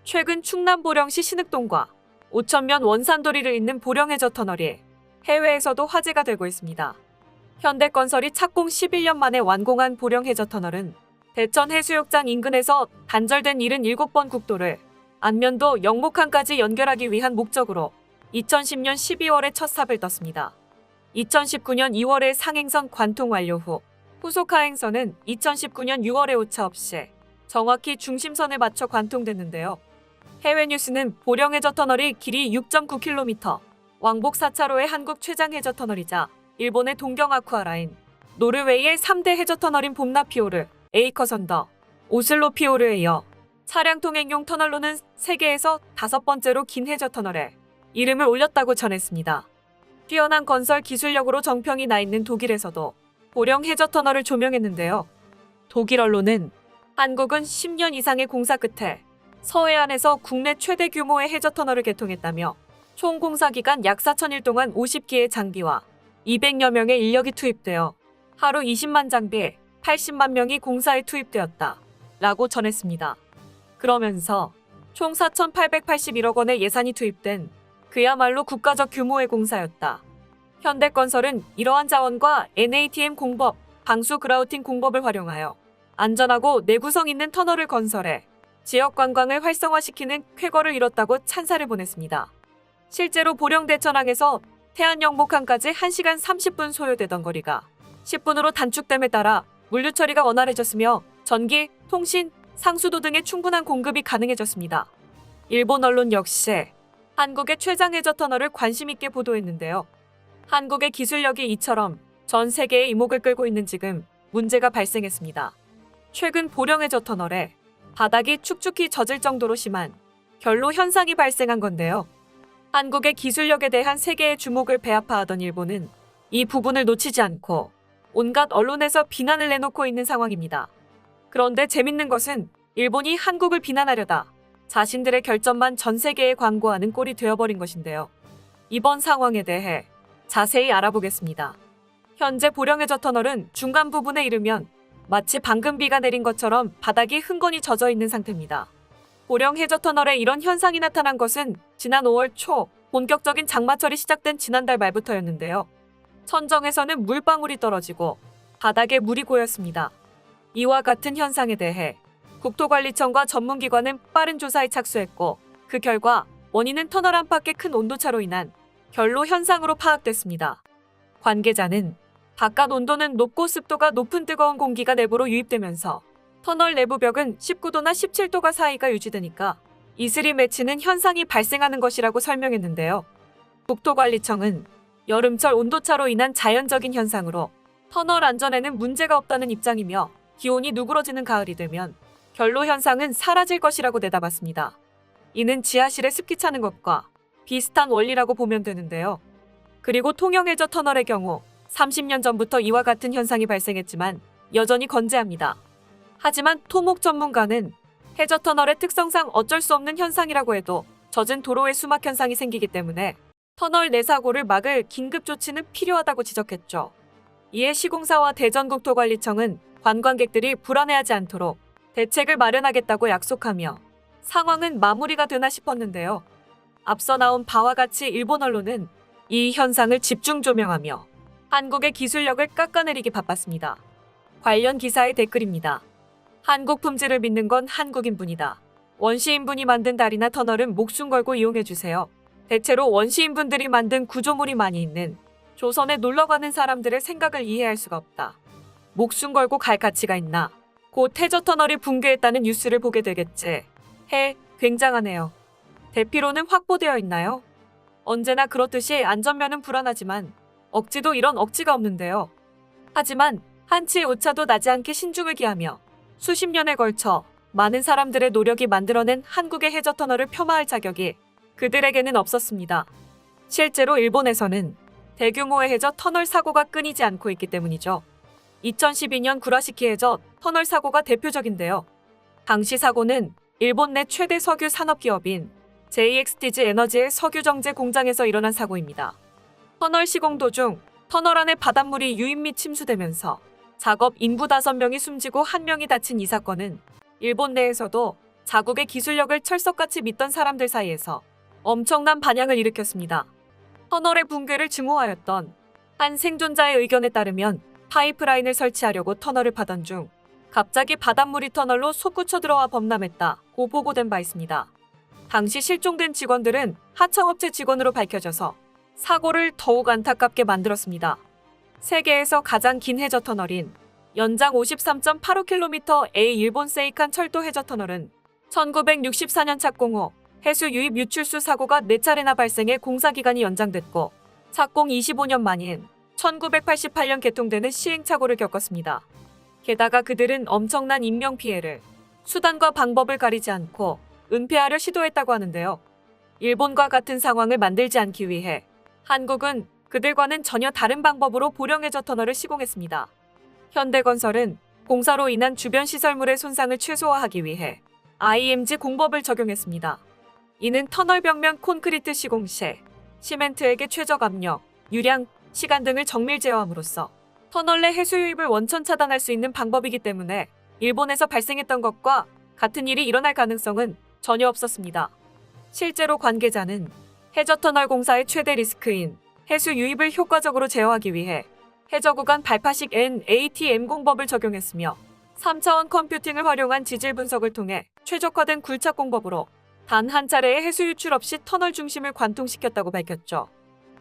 최근 충남 보령시 신흥동과 오천면 원산도리를 잇는 보령해저 터널이 해외에서도 화제가 되고 있습니다. 현대건설이 착공 11년 만에 완공한 보령해저 터널은 대천 해수욕장 인근에서 단절된 77번 국도를 안면도 영목항까지 연결하기 위한 목적으로 2010년 12월에 첫 삽을 떴습니다. 2019년 2월에 상행선 관통 완료 후 후속 하행선은 2019년 6월에 오차 없이 정확히 중심선에 맞춰 관통됐는데요. 해외 뉴스는 보령해저 터널이 길이 6.9km, 왕복 4차로의 한국 최장 해저 터널이자 일본의 동경 아쿠아라인, 노르웨이의 3대 해저 터널인 봄나피오르, 에이커선더, 오슬로 피오르에 이어 차량 통행용 터널로는 세계에서 5번째로 긴 해저 터널에 이름을 올렸다고 전했습니다. 뛰어난 건설 기술력으로 정평이 나 있는 독일에서도 보령 해저 터널을 조명했는데요. 독일 언론은 한국은 10년 이상의 공사 끝에 서해안에서 국내 최대 규모의 해저 터널을 개통했다며 총 공사 기간 약 4,000일 동안 50기의 장비와 200여 명의 인력이 투입되어 하루 20만 장비, 80만 명이 공사에 투입되었다 라고 전했습니다. 그러면서 총 4,881억 원의 예산이 투입된 그야말로 국가적 규모의 공사였다. 현대건설은 이러한 자원과 NATM 공법, 방수 그라우팅 공법을 활용하여 안전하고 내구성 있는 터널을 건설해 지역 관광을 활성화시키는 쾌거를 이뤘다고 찬사를 보냈습니다. 실제로 보령 대천항에서 태안 영목항까지 1시간 30분 소요되던 거리가 10분으로 단축됨에 따라 물류 처리가 원활해졌으며 전기, 통신, 상수도 등의 충분한 공급이 가능해졌습니다. 일본 언론 역시 한국의 최장 해저 터널을 관심 있게 보도했는데요. 한국의 기술력이 이처럼 전 세계의 이목을 끌고 있는 지금 문제가 발생했습니다. 최근 보령해저 터널에 바닥이 축축히 젖을 정도로 심한 결로 현상이 발생한 건데요. 한국의 기술력에 대한 세계의 주목을 배아파하던 일본은 이 부분을 놓치지 않고 온갖 언론에서 비난을 내놓고 있는 상황입니다. 그런데 재밌는 것은 일본이 한국을 비난하려다 자신들의 결점만 전 세계에 광고하는 꼴이 되어버린 것인데요. 이번 상황에 대해 자세히 알아보겠습니다. 현재 보령해저 터널은 중간 부분에 이르면 마치 방금 비가 내린 것처럼 바닥이 흥건히 젖어 있는 상태입니다. 보령해저 터널에 이런 현상이 나타난 것은 지난 5월 초 본격적인 장마철이 시작된 지난달 말부터였는데요. 천정에서는 물방울이 떨어지고 바닥에 물이 고였습니다. 이와 같은 현상에 대해 국토관리청과 전문기관은 빠른 조사에 착수했고 그 결과 원인은 터널 안팎의 큰 온도차로 인한 결로 현상으로 파악됐습니다. 관계자는 바깥 온도는 높고 습도가 높은 뜨거운 공기가 내부로 유입되면서 터널 내부 벽은 19도나 17도가 사이가 유지되니까 이슬이 맺히는 현상이 발생하는 것이라고 설명했는데요. 국토관리청은 여름철 온도차로 인한 자연적인 현상으로 터널 안전에는 문제가 없다는 입장이며 기온이 누그러지는 가을이 되면 결로 현상은 사라질 것이라고 내다봤습니다. 이는 지하실에 습기 차는 것과 비슷한 원리라고 보면 되는데요. 그리고 통영해저 터널의 경우 30년 전부터 이와 같은 현상이 발생했지만 여전히 건재합니다. 하지만 토목 전문가는 해저 터널의 특성상 어쩔 수 없는 현상이라고 해도 젖은 도로에 수막 현상이 생기기 때문에 터널 내 사고를 막을 긴급 조치는 필요하다고 지적했죠. 이에 시공사와 대전국토관리청은 관광객들이 불안해하지 않도록 대책을 마련하겠다고 약속하며 상황은 마무리가 되나 싶었는데요. 앞서 나온 바와 같이 일본 언론은 이 현상을 집중 조명하며 한국의 기술력을 깎아내리기 바빴습니다. 관련 기사의 댓글입니다. 한국 품질을 믿는 건 한국인뿐이다. 원시인분이 만든 다리나 터널은 목숨 걸고 이용해주세요. 대체로 원시인분들이 만든 구조물이 많이 있는 조선에 놀러가는 사람들의 생각을 이해할 수가 없다. 목숨 걸고 갈 가치가 있나? 곧 해저 터널이 붕괴했다는 뉴스를 보게 되겠지. 굉장하네요. 대피로는 확보되어 있나요? 언제나 그렇듯이 안전면은 불안하지만 억지도 이런 억지가 없는데요. 하지만 한치의 오차도 나지 않게 신중을 기하며 수십 년에 걸쳐 많은 사람들의 노력이 만들어낸 한국의 해저 터널을 폄하할 자격이 그들에게는 없었습니다. 실제로 일본에서는 대규모의 해저 터널 사고가 끊이지 않고 있기 때문이죠. 2012년 구라시키 해저 터널 사고가 대표적인데요. 당시 사고는 일본 내 최대 석유 산업기업인 JXTZ 에너지의 석유 정제 공장에서 일어난 사고입니다. 터널 시공 도중 터널 안에 바닷물이 유입 및 침수되면서 작업 인부 5명이 숨지고 1명이 다친 이 사건은 일본 내에서도 자국의 기술력을 철석같이 믿던 사람들 사이에서 엄청난 반향을 일으켰습니다. 터널의 붕괴를 증오하였던 한 생존자의 의견에 따르면 파이프라인을 설치하려고 터널을 파던 중 갑자기 바닷물이 터널로 솟구쳐 들어와 범람했다고 보고된 바 있습니다. 당시 실종된 직원들은 하청업체 직원으로 밝혀져서 사고를 더욱 안타깝게 만들었습니다. 세계에서 가장 긴 해저 터널인 연장 53.85km의 일본 세이칸 철도 해저 터널은 1964년 착공 후 해수 유입 유출수 사고가 4차례나 발생해 공사 기간이 연장됐고 착공 25년 만인 1988년 개통되는 시행착오를 겪었습니다. 게다가 그들은 엄청난 인명피해를 수단과 방법을 가리지 않고 은폐하려 시도했다고 하는데요. 일본과 같은 상황을 만들지 않기 위해 한국은 그들과는 전혀 다른 방법으로 보령해저 터널을 시공했습니다. 현대건설은 공사로 인한 주변 시설물의 손상을 최소화하기 위해 IMG 공법을 적용했습니다. 이는 터널 벽면 콘크리트 시공 시 시멘트액의 최적 압력, 유량, 시간 등을 정밀 제어함으로써 터널 내 해수 유입을 원천 차단할 수 있는 방법이기 때문에 일본에서 발생했던 것과 같은 일이 일어날 가능성은 전혀 없었습니다. 실제로 관계자는 해저터널 공사의 최대 리스크인 해수 유입을 효과적으로 제어하기 위해 해저 구간 발파식 NATM 공법을 적용했으며 3차원 컴퓨팅을 활용한 지질 분석을 통해 최적화된 굴착 공법으로 단 한 차례의 해수 유출 없이 터널 중심을 관통시켰다고 밝혔죠.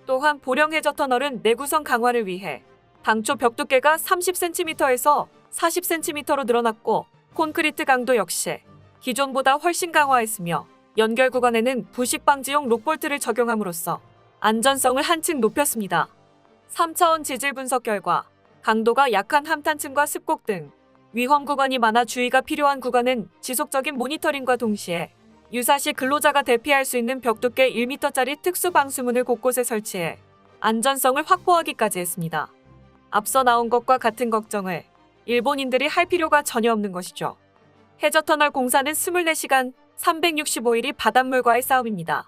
또한 보령 해저 터널은 내구성 강화를 위해 당초 벽 두께가 30cm에서 40cm로 늘어났고 콘크리트 강도 역시 기존보다 훨씬 강화했으며 연결 구간에는 부식 방지용 록볼트를 적용함으로써 안전성을 한층 높였습니다. 3차원 지질 분석 결과 강도가 약한 함탄층과 습곡 등 위험 구간이 많아 주의가 필요한 구간은 지속적인 모니터링과 동시에 유사시 근로자가 대피할 수 있는 벽 두께 1m짜리 특수 방수문을 곳곳에 설치해 안전성을 확보하기까지 했습니다. 앞서 나온 것과 같은 걱정을 일본인들이 할 필요가 전혀 없는 것이죠. 해저터널 공사는 24시간 365일이 바닷물과의 싸움입니다.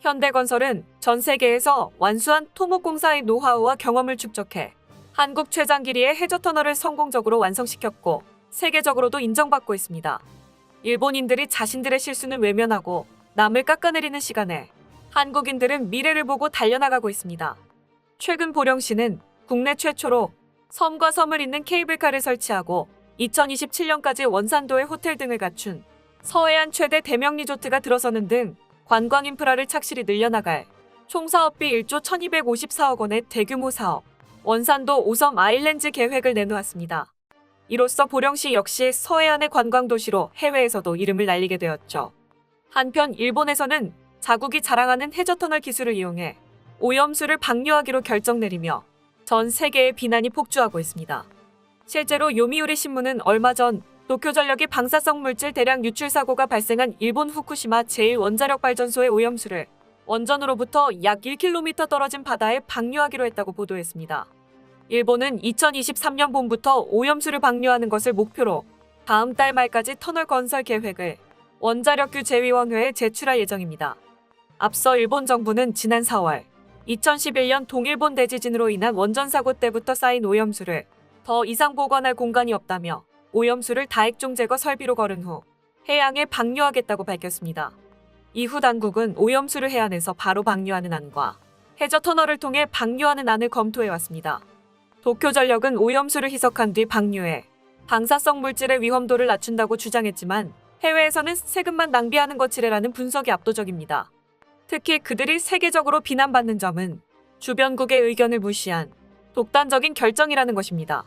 현대건설은 전 세계에서 완수한 토목공사의 노하우와 경험을 축적해 한국 최장 길이의 해저터널을 성공적으로 완성시켰고 세계적으로도 인정받고 있습니다. 일본인들이 자신들의 실수는 외면하고 남을 깎아내리는 시간에 한국인들은 미래를 보고 달려나가고 있습니다. 최근 보령시는 국내 최초로 섬과 섬을 잇는 케이블카를 설치하고 2027년까지 원산도에 호텔 등을 갖춘 서해안 최대 대명 리조트가 들어서는 등 관광 인프라를 착실히 늘려나갈 총 사업비 1조 1254억 원의 대규모 사업 원산도 5섬 아일랜드 계획을 내놓았습니다. 이로써 보령시 역시 서해안의 관광도시로 해외에서도 이름을 날리게 되었죠. 한편 일본에서는 자국이 자랑하는 해저터널 기술을 이용해 오염수를 방류하기로 결정 내리며 전 세계의 비난이 폭주하고 있습니다. 실제로 요미우리 신문은 얼마 전 도쿄전력이 방사성 물질 대량 유출 사고가 발생한 일본 후쿠시마 제1원자력발전소의 오염수를 원전으로부터 약 1km 떨어진 바다에 방류하기로 했다고 보도했습니다. 일본은 2023년 봄부터 오염수를 방류하는 것을 목표로 다음 달 말까지 터널 건설 계획을 원자력규 제2원회에 제출할 예정입니다. 앞서 일본 정부는 지난 4월 2011년 동일본 대지진으로 인한 원전 사고 때부터 쌓인 오염수를 더 이상 보관할 공간이 없다며 오염수를 다액종 제거 설비로 거른 후 해양에 방류하겠다고 밝혔습니다. 이후 당국은 오염수를 해안에서 바로 방류하는 안과 해저터널을 통해 방류하는 안을 검토해왔습니다. 도쿄전력은 오염수를 희석한 뒤 방류해 방사성 물질의 위험도를 낮춘다고 주장했지만 해외에서는 세금만 낭비하는 것이라는 분석이 압도적입니다. 특히 그들이 세계적으로 비난받는 점은 주변국의 의견을 무시한 독단적인 결정이라는 것입니다.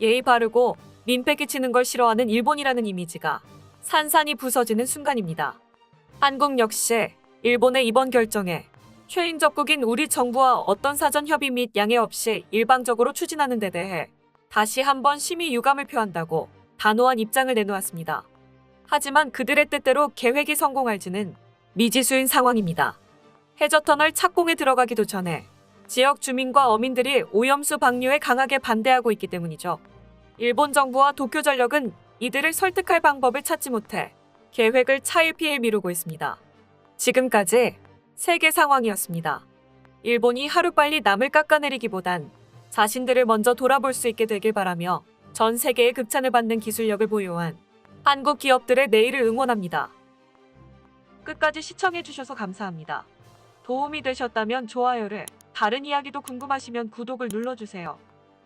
예의 바르고 민폐 끼치는 걸 싫어하는 일본이라는 이미지가 산산이 부서지는 순간입니다. 한국 역시 일본의 이번 결정에 최인적국인 우리 정부와 어떤 사전 협의 및 양해 없이 일방적으로 추진하는 데 대해 다시 한번 심히 유감을 표한다고 단호한 입장을 내놓았습니다. 하지만 그들의 뜻대로 계획이 성공할지는 미지수인 상황입니다. 해저터널 착공에 들어가기도 전에 지역 주민과 어민들이 오염수 방류에 강하게 반대하고 있기 때문이죠. 일본 정부와 도쿄전력은 이들을 설득할 방법을 찾지 못해 계획을 차일피일 미루고 있습니다. 지금까지 세계 상황이었습니다. 일본이 하루빨리 남을 깎아내리기보단 자신들을 먼저 돌아볼 수 있게 되길 바라며 전 세계의 극찬을 받는 기술력을 보유한 한국 기업들의 내일을 응원합니다. 끝까지 시청해주셔서 감사합니다. 도움이 되셨다면 좋아요를, 다른 이야기도 궁금하시면 구독을 눌러주세요.